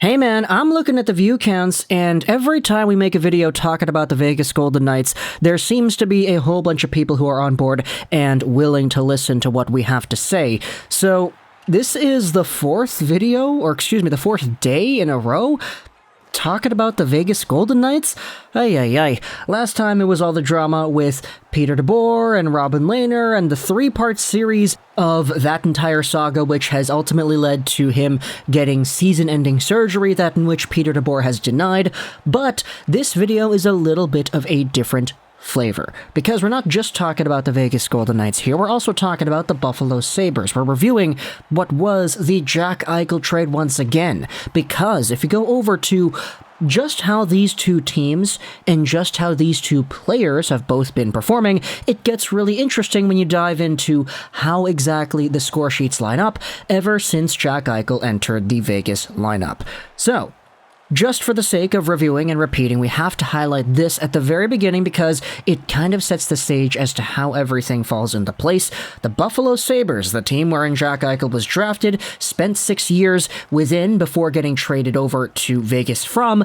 Hey man, I'm looking at the view counts, and every time we make a video talking about the Vegas Golden Knights, there seems to be a whole bunch of people who are on board and willing to listen to what we have to say. So, this is the fourth day in a row talking about the Vegas Golden Knights? Ay. Last time it was all the drama with Peter DeBoer and Robin Lehner and the three-part series of that entire saga, which has ultimately led to him getting season-ending surgery, that in which Peter DeBoer has denied. But this video is a little bit of a different flavor, because we're not just talking about the Vegas Golden Knights here, we're also talking about the Buffalo Sabres. We're reviewing what was the Jack Eichel trade once again, because if you go over to just how these two teams and just how these two players have both been performing, it gets really interesting when you dive into how exactly the score sheets line up ever since Jack Eichel entered the Vegas lineup. So, just for the sake of reviewing and repeating, we have to highlight this at the very beginning because it kind of sets the stage as to how everything falls into place. The Buffalo Sabres, the team wherein Jack Eichel was drafted, spent 6 years within before getting traded over to Vegas from.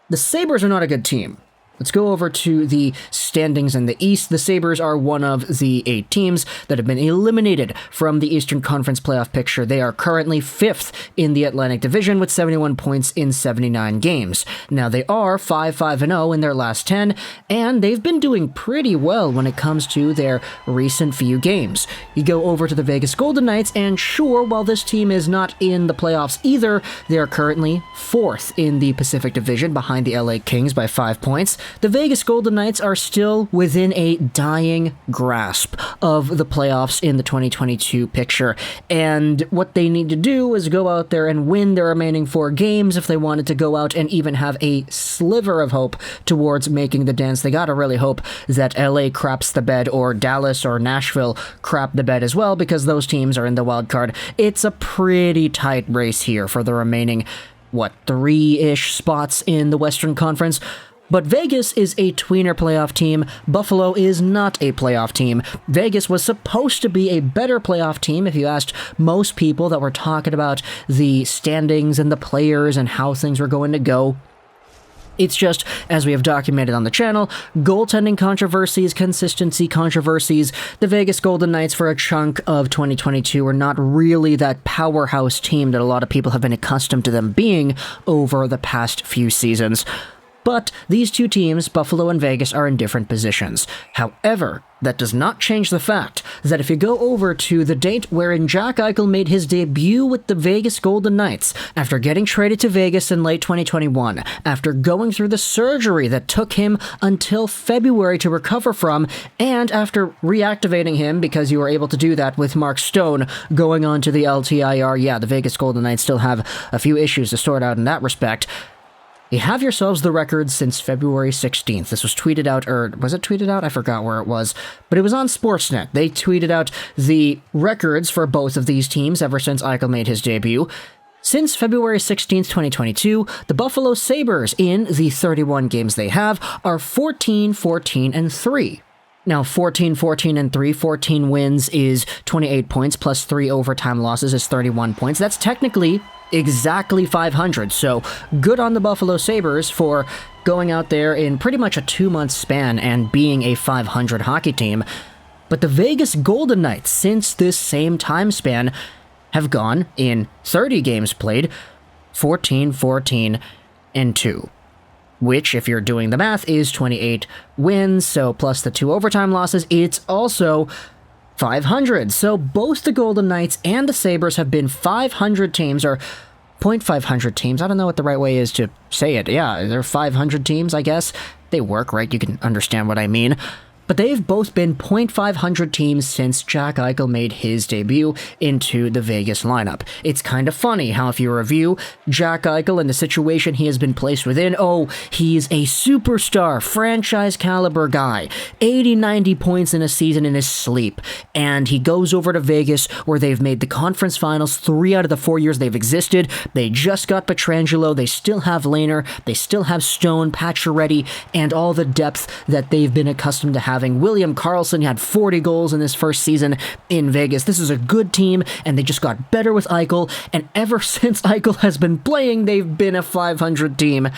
The Sabres are not a good team. Let's go over to the standings in the East. The Sabres are one of the 8 teams that have been eliminated from the Eastern Conference playoff picture. They are currently 5th in the Atlantic Division with 71 points in 79 games. Now, they are 5-5-0 in their last 10, and they've been doing pretty well when it comes to their recent few games. You go over to the Vegas Golden Knights, and sure, while this team is not in the playoffs either, they are currently 4th in the Pacific Division behind the LA Kings by 5 points. The Vegas Golden Knights are still within a dying grasp of the playoffs in the 2022 picture, and what they need to do is go out there and win their remaining 4 games if they wanted to go out and even have a sliver of hope towards making the dance. They gotta really hope that LA craps the bed, or Dallas or Nashville crap the bed as well, because those teams are in the wild card. It's a pretty tight race here for the remaining, 3-ish spots in the Western Conference. But Vegas is a tweener playoff team. Buffalo is not a playoff team. Vegas was supposed to be a better playoff team if you asked most people that were talking about the standings and the players and how things were going to go. It's just, as we have documented on the channel, goaltending controversies, consistency controversies. The Vegas Golden Knights for a chunk of 2022 are not really that powerhouse team that a lot of people have been accustomed to them being over the past few seasons. But these two teams, Buffalo and Vegas, are in different positions. However, that does not change the fact that if you go over to the date wherein Jack Eichel made his debut with the Vegas Golden Knights, after getting traded to Vegas in late 2021, after going through the surgery that took him until February to recover from, and after reactivating him because you were able to do that with Mark Stone going on to the LTIR, the Vegas Golden Knights still have a few issues to sort out in that respect. You have yourselves the records since February 16th. This was tweeted out, or was it tweeted out? I forgot where it was, but it was on Sportsnet. They tweeted out the records for both of these teams ever since Eichel made his debut. Since February 16th, 2022, the Buffalo Sabres, in the 31 games they have, are 14-14-3. Now, 14-14-3, 14 wins is 28 points, plus 3 overtime losses is 31 points. That's technically exactly 500, so good on the Buffalo Sabres for going out there in pretty much a 2-month span and being a 500 hockey team. But the Vegas Golden Knights, since this same time span, have gone in 30 games played, 14-14-2. Which, if you're doing the math, is 28 wins, so plus the 2 overtime losses, it's also 500. So both the Golden Knights and the Sabres have been 500 teams, or .500 teams. I don't know what the right way is to say it. Yeah, they're 500 teams, I guess. They work, right? You can understand what I mean. But they've both been .500 teams since Jack Eichel made his debut into the Vegas lineup. It's kind of funny how if you review Jack Eichel and the situation he has been placed within, he's a superstar, franchise caliber guy, 80-90 points in a season in his sleep, and he goes over to Vegas where they've made the conference finals 3 out of the 4 years they've existed. They just got Pietrangelo, they still have Lehner, they still have Stone, Pacioretty, and all the depth that they've been accustomed to having having William Karlsson had 40 goals in his first season in Vegas. This is a good team, and they just got better with Eichel, and ever since Eichel has been playing, they've been a 500 team,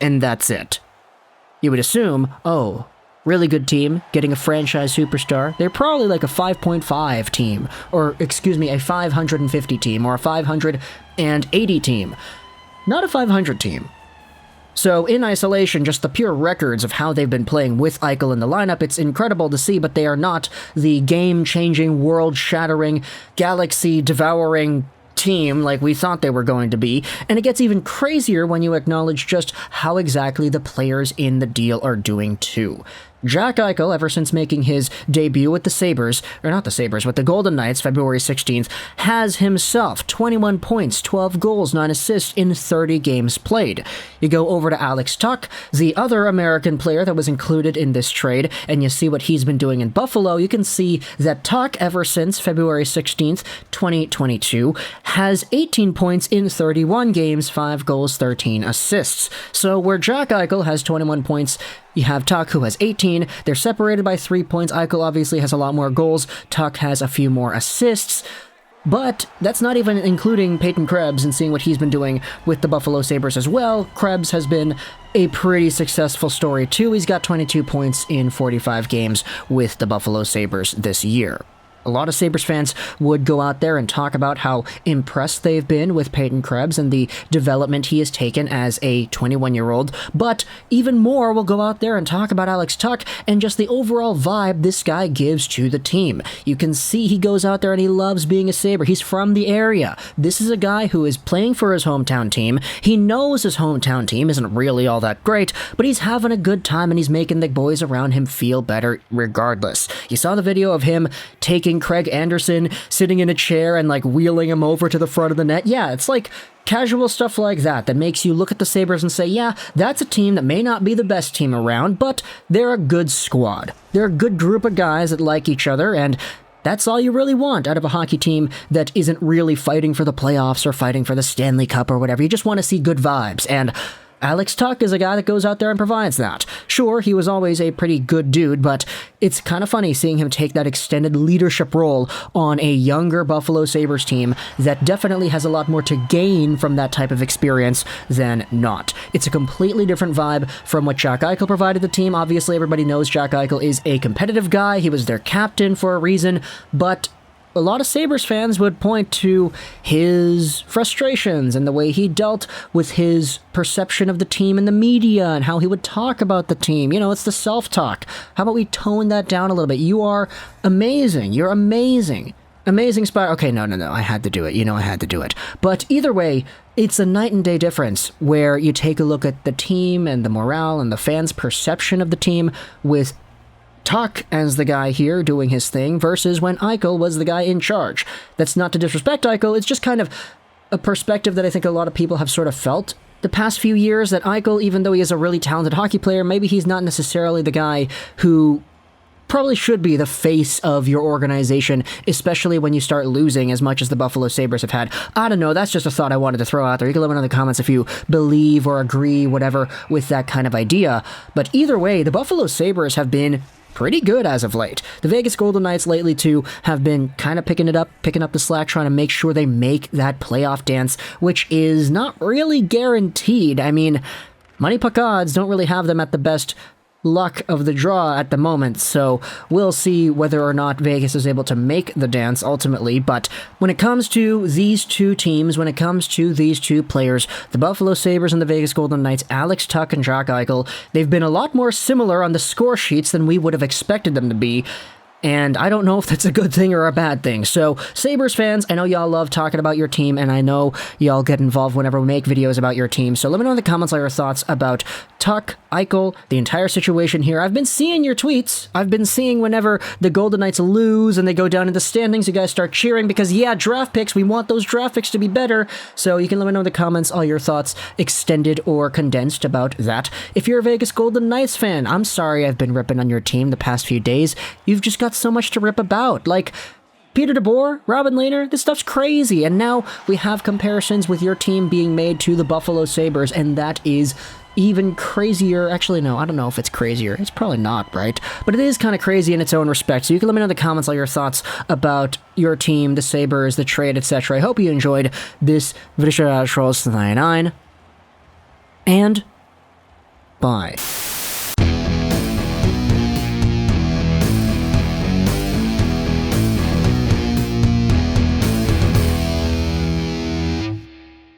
and that's it. You would assume, oh, really good team, getting a franchise superstar. They're probably like a 5.5 team, or excuse me, a 550 team, or a 580 team. Not a 500 team. So in isolation, just the pure records of how they've been playing with Eichel in the lineup, it's incredible to see, but they are not the game-changing, world-shattering, galaxy-devouring team like we thought they were going to be, and it gets even crazier when you acknowledge just how exactly the players in the deal are doing too. Jack Eichel, ever since making his debut with the Sabres, or not the Sabres, with the Golden Knights, February 16th, has himself 21 points, 12 goals, 9 assists in 30 games played. You go over to Alex Tuch, the other American player that was included in this trade, and you see what he's been doing in Buffalo. You can see that Tuch, ever since February 16th, 2022, has 18 points in 31 games, 5 goals, 13 assists. So where Jack Eichel has 21 points, you have Tuch, who has 18. They're separated by 3 points. Eichel obviously has a lot more goals. Tuch has a few more assists. But that's not even including Peyton Krebs and seeing what he's been doing with the Buffalo Sabres as well. Krebs has been a pretty successful story too. He's got 22 points in 45 games with the Buffalo Sabres this year. A lot of Sabres fans would go out there and talk about how impressed they've been with Peyton Krebs and the development he has taken as a 21-year-old, but even more will go out there and talk about Alex Tuch and just the overall vibe this guy gives to the team. You can see he goes out there and he loves being a Sabre. He's from the area. This is a guy who is playing for his hometown team. He knows his hometown team isn't really all that great, but he's having a good time and he's making the boys around him feel better regardless. You saw the video of him taking Craig Anderson, sitting in a chair and like wheeling him over to the front of the net. Yeah, it's like casual stuff like that that makes you look at the Sabres and say, yeah, that's a team that may not be the best team around, but they're a good squad. They're a good group of guys that like each other, and that's all you really want out of a hockey team that isn't really fighting for the playoffs or fighting for the Stanley Cup or whatever. You just want to see good vibes, and Alex Tuch is a guy that goes out there and provides that. Sure, he was always a pretty good dude, but it's kind of funny seeing him take that extended leadership role on a younger Buffalo Sabres team that definitely has a lot more to gain from that type of experience than not. It's a completely different vibe from what Jack Eichel provided the team. Obviously, everybody knows Jack Eichel is a competitive guy. He was their captain for a reason, but a lot of Sabres fans would point to his frustrations and the way he dealt with his perception of the team in the media and how he would talk about the team. You know, it's the self-talk. How about we tone that down a little bit? You are amazing. You're amazing. Amazing spot. Okay, no, I had to do it. You know I had to do it. But either way, it's a night and day difference where you take a look at the team and the morale and the fans' perception of the team with Tuch as the guy here doing his thing versus when Eichel was the guy in charge. That's not to disrespect Eichel, it's just kind of a perspective that I think a lot of people have sort of felt the past few years, that Eichel, even though he is a really talented hockey player, maybe he's not necessarily the guy who probably should be the face of your organization, especially when you start losing as much as the Buffalo Sabres have had. I don't know, that's just a thought I wanted to throw out there. You can let me know in the comments if you believe or agree, whatever, with that kind of idea. But either way, the Buffalo Sabres have been pretty good as of late. The Vegas Golden Knights lately, too, have been kind of picking up the slack, trying to make sure they make that playoff dance, which is not really guaranteed. I mean, money puck odds don't really have them at the best luck of the draw at the moment, so we'll see whether or not Vegas is able to make the dance ultimately. But when it comes to these two teams, when it comes to these two players, the Buffalo Sabres and the Vegas Golden Knights, Alex Tuch and Jack Eichel, they've been a lot more similar on the score sheets than we would have expected them to be. And I don't know if that's a good thing or a bad thing. So, Sabres fans, I know y'all love talking about your team, and I know y'all get involved whenever we make videos about your team. So let me know in the comments all your thoughts about Tuch, Eichel, the entire situation here. I've been seeing your tweets. I've been seeing whenever the Golden Knights lose and they go down in the standings, you guys start cheering because, yeah, draft picks, we want those draft picks to be better. So you can let me know in the comments all your thoughts, extended or condensed, about that. If you're a Vegas Golden Knights fan, I'm sorry I've been ripping on your team the past few days. You've just got so much to rip about. Like Peter DeBoer, Robin Lehner, this stuff's crazy. And now we have comparisons with your team being made to the Buffalo Sabres, and that is even crazier. Actually, no, I don't know if it's crazier. It's probably not, right? But it is kind of crazy in its own respect. So you can let me know in the comments all your thoughts about your team, the Sabres, the trade, etc. I hope you enjoyed this video. Trolls 99. And bye.